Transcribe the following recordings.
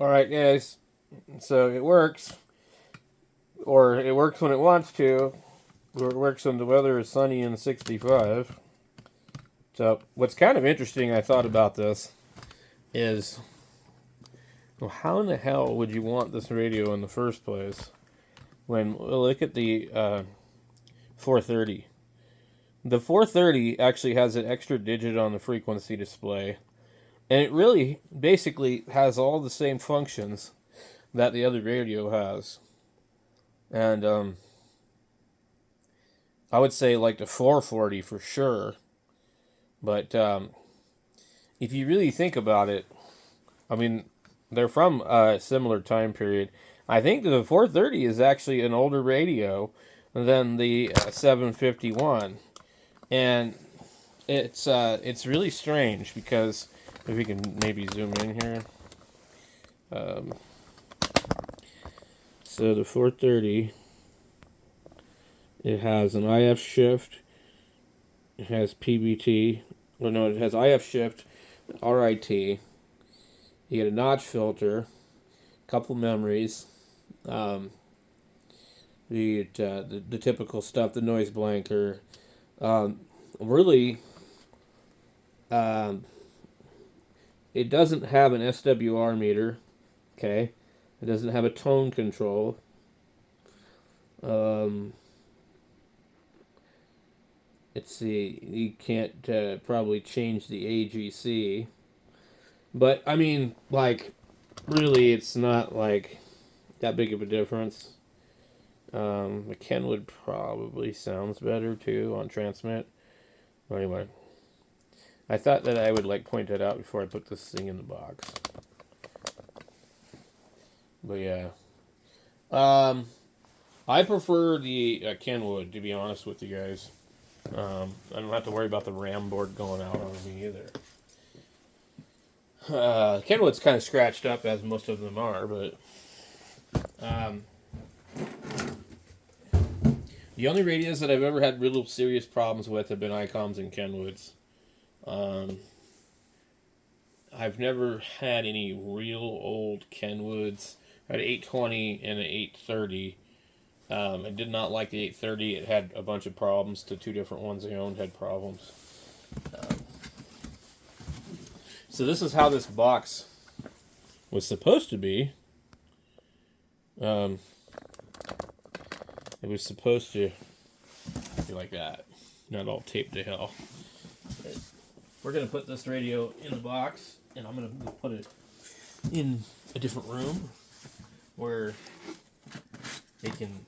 Alright guys, so it works, or it works when it wants to, or it works when the weather is sunny and 65. So what's kind of interesting I thought about this is, well, how in the hell would you want this radio in the first place? When look at the 430. The 430 actually has an extra digit on the frequency display, and it really basically has all the same functions that the other radio has. And I would say like the 440 for sure. But if you really think about it, I mean, they're from a similar time period. I think the 430 is actually an older radio than the 751, and it's really strange because if we can maybe zoom in here. So the 430, it has an IF shift, it has PBT, well no, it has IF shift, RIT, you get a notch filter, couple memories, the typical stuff, the noise blanker, really, it doesn't have an SWR meter, okay, it doesn't have a tone control, let's see, you can't probably change the AGC, but I mean, like, really, it's not like that big of a difference. The Kenwood probably sounds better too on transmit. But anyway, I thought that I would like point that out before I put this thing in the box. But yeah, I prefer the Kenwood, to be honest with you guys. I don't have to worry about the RAM board going out on me either. Kenwood's kind of scratched up, as most of them are, but the only radios that I've ever had real serious problems with have been Icoms and Kenwoods. I've never had any real old Kenwoods. I had an 820 and an 830. I did not like the 830. It had a bunch of problems. The two different ones I owned had problems. So this is how this box was supposed to be. It was supposed to be like that, not all taped to hell. But we're going to put this radio in the box, and I'm going to put it in a different room where it can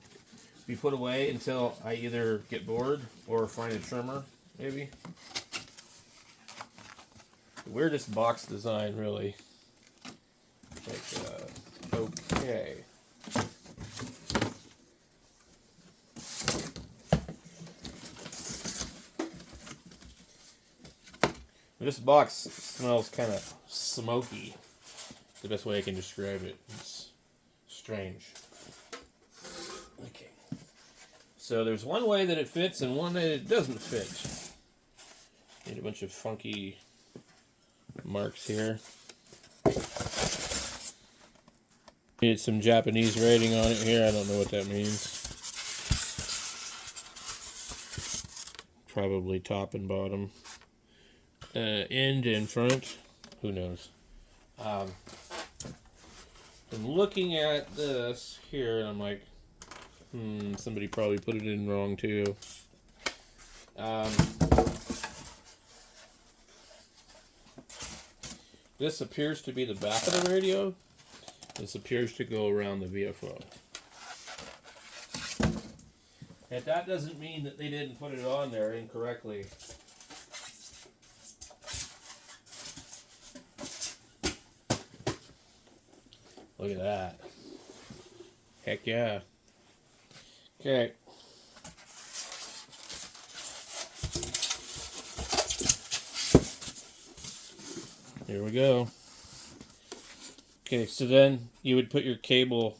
be put away until I either get bored or find a trimmer, maybe. The weirdest box design, really. Like, okay. This box smells kind of smoky. The best way I can describe it. It's strange. Okay. So there's one way that it fits and one that it doesn't fit. Need a bunch of funky marks here. Need some Japanese writing on it here. I don't know what that means. Probably top and bottom. End and front. Who knows? I'm looking at this here and I'm like, somebody probably put it in wrong too. This appears to be the back of the radio. This appears to go around the VFO. And that doesn't mean that they didn't put it on there incorrectly. Look at that. Heck yeah. Okay. Here we go. Okay, so then you would put your cable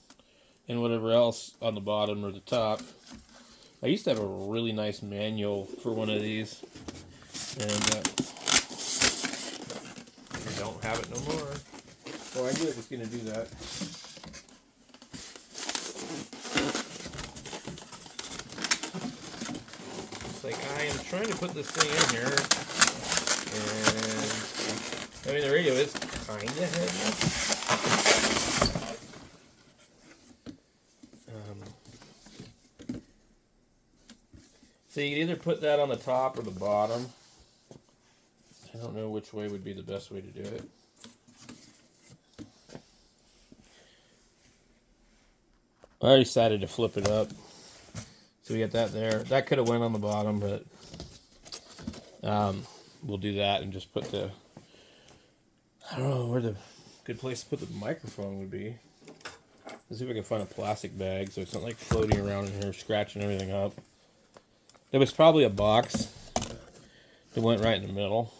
and whatever else on the bottom or the top. I used to have a really nice manual for one of these, and I don't have it no more. Well, I knew it was going to do that. It's like, I am trying to put this thing in here, and I mean, the radio is kind of heavy. So you can either put that on the top or the bottom. I don't know which way would be the best way to do it. I decided to flip it up. So we got that there. That could have went on the bottom, but we'll do that and just put the... I don't know where the good place to put the microphone would be. Let's see if I can find a plastic bag so it's not like floating around in here, scratching everything up. There was probably a box that went right in the middle.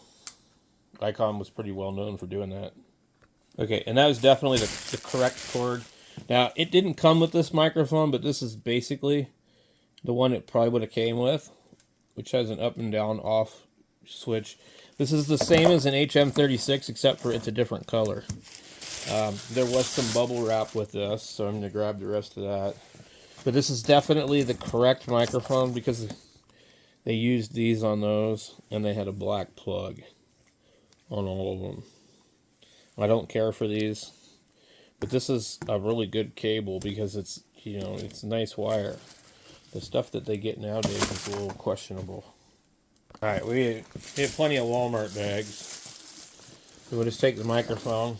Icom was pretty well known for doing that. Okay, and that was definitely the correct cord. Now, it didn't come with this microphone, but this is basically the one it probably would have came with, which has an up and down off switch. This is the same as an HM36, except for it's a different color. There was some bubble wrap with this, so I'm going to grab the rest of that. But this is definitely the correct microphone because they used these on those, and they had a black plug on all of them. I don't care for these, but this is a really good cable because it's, you know, it's nice wire. The stuff that they get nowadays is a little questionable. All right, we have plenty of Walmart bags. So we'll just take the microphone.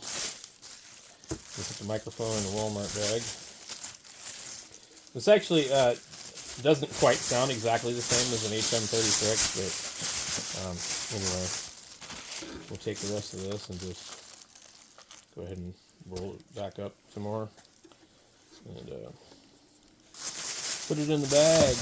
We'll put the microphone in the Walmart bag. This actually doesn't quite sound exactly the same as an HM36, but anyway, we'll take the rest of this and just go ahead and roll it back up some more and put it in the bag.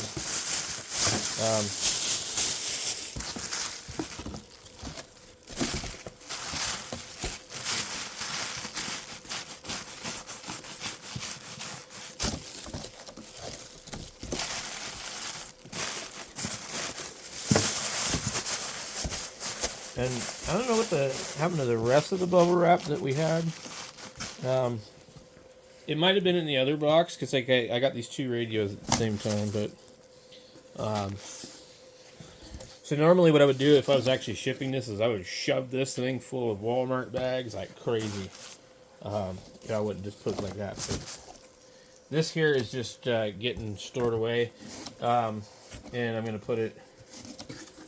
And I don't know what happened to the rest of the bubble wrap that we had. It might have been in the other box because like I got these two radios at the same time. But so normally what I would do if I was actually shipping this is I would shove this thing full of Walmart bags like crazy. I wouldn't just put it like that. But this here is just getting stored away, and I'm going to put it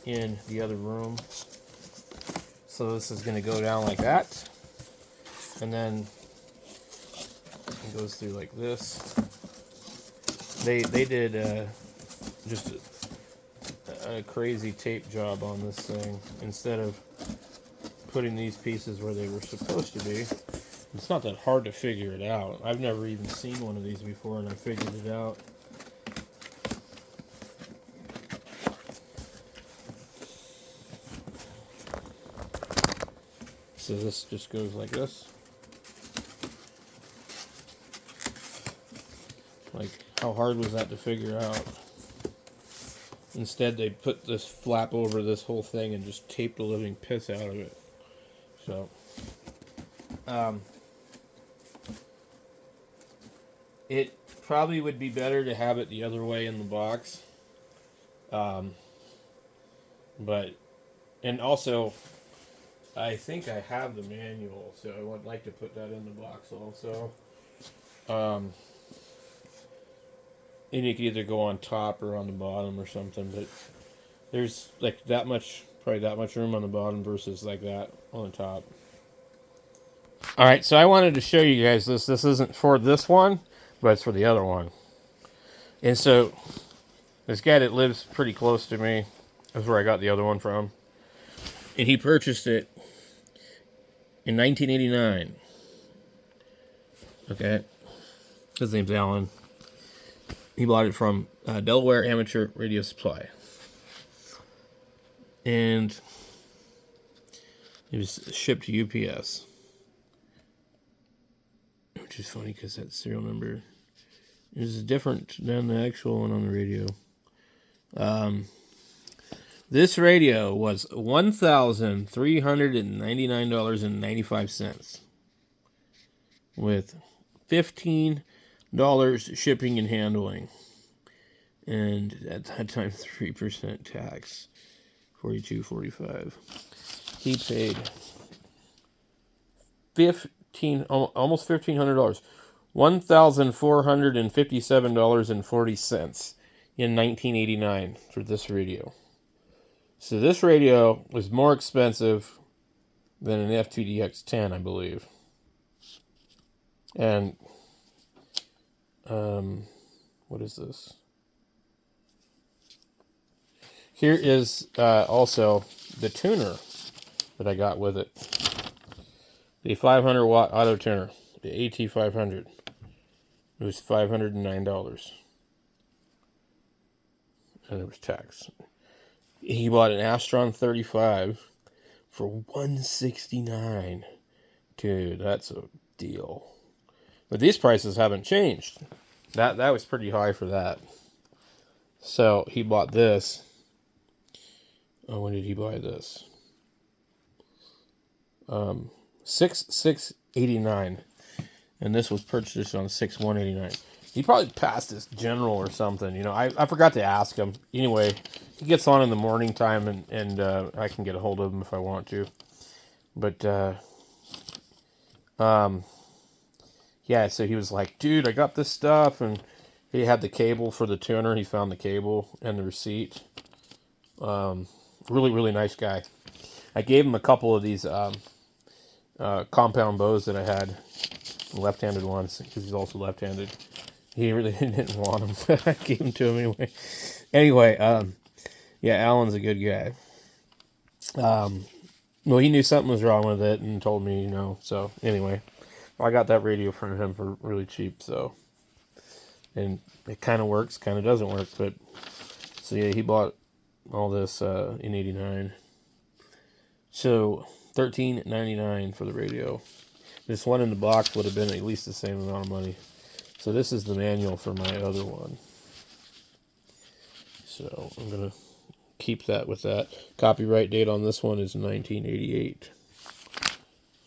in the other room. So this is going to go down like that, and then it goes through like this. They did just a crazy tape job on this thing. Instead of putting these pieces where they were supposed to be, it's not that hard to figure it out. I've never even seen one of these before, and I figured it out. So this just goes like this. Like, how hard was that to figure out? Instead, they put this flap over this whole thing and just taped the living piss out of it. So, it probably would be better to have it the other way in the box. But, and also, I think I have the manual, so I would like to put that in the box also. And you could either go on top or on the bottom or something, but there's like that much, probably that much room on the bottom versus like that on the top. All right, so I wanted to show you guys this. This isn't for this one, but it's for the other one. And so this guy that lives pretty close to me, that's where I got the other one from. And he purchased it in 1989. Okay. His name's Alan. He bought it from Delaware Amateur Radio Supply. And it was shipped to UPS. Which is funny because that serial number is different than the actual one on the radio. This radio was $1,399.95. with $15 shipping and handling. And at that time, 3% tax, $42.45. He paid almost $1,500, $1,457.40 in 1989 for this radio. So this radio was more expensive than an FTDX10, I believe. And what is this? Here is also the tuner that I got with it. The 500 watt auto tuner, the AT500. It was $509. And it was tax. He bought an Astron 35 for $169. Dude, that's a deal. But these prices haven't changed. That was pretty high for that. So he bought this. Oh, when did he buy this? 6/6/89, and this was purchased on 6/1/89. He probably passed his general or something. You know, I forgot to ask him. Anyway, he gets on in the morning time, and I can get a hold of him if I want to. But yeah. So he was like, "Dude, I got this stuff," and he had the cable for the tuner. He found the cable and the receipt. Really, really nice guy. I gave him a couple of these compound bows that I had, left-handed ones, because he's also left-handed. He really didn't want them, but I gave them to him anyway. Anyway, yeah, Alan's a good guy. Well, he knew something was wrong with it and told me, you know. So anyway, I got that radio from him for really cheap. So, and it kind of works, kind of doesn't work, but so yeah, he bought all this in '89. So $13.99 for the radio. This one in the box would have been at least the same amount of money. So this is the manual for my other one. So I'm gonna keep that with that. Copyright date on this one is 1988.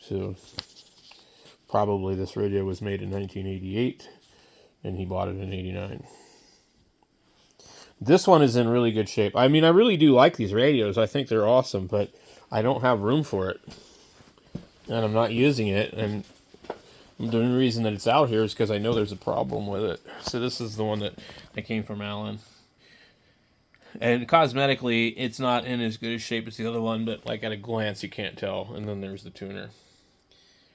So probably this radio was made in 1988, and he bought it in '89. This one is in really good shape. I mean, I really do like these radios. I think they're awesome, but I don't have room for it. And I'm not using it. And the only reason that it's out here is because I know there's a problem with it. So this is the one that came from Alan. And cosmetically, it's not in as good a shape as the other one, but like at a glance, you can't tell. And then there's the tuner.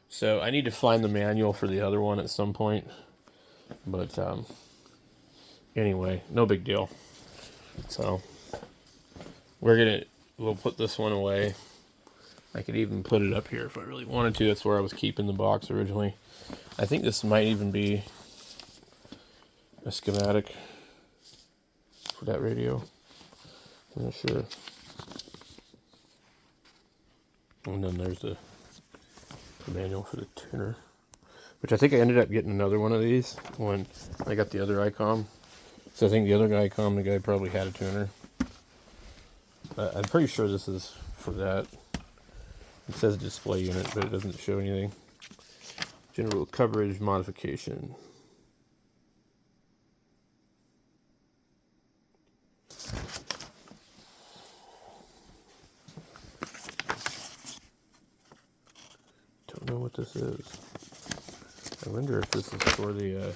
So I need to find the manual for the other one at some point. But anyway, no big deal. So we'll put this one away. I could even put it up here if I really wanted to. That's where I was keeping the box originally. I think this might even be a schematic for that radio. I'm not sure. And then there's the manual for the tuner, which I think I ended up getting another one of these when I got the other Icom. So I think the other Icom, the guy probably had a tuner. I'm pretty sure this is for that. It says display unit, but it doesn't show anything. General coverage modification. Don't know what this is. I wonder if this is for the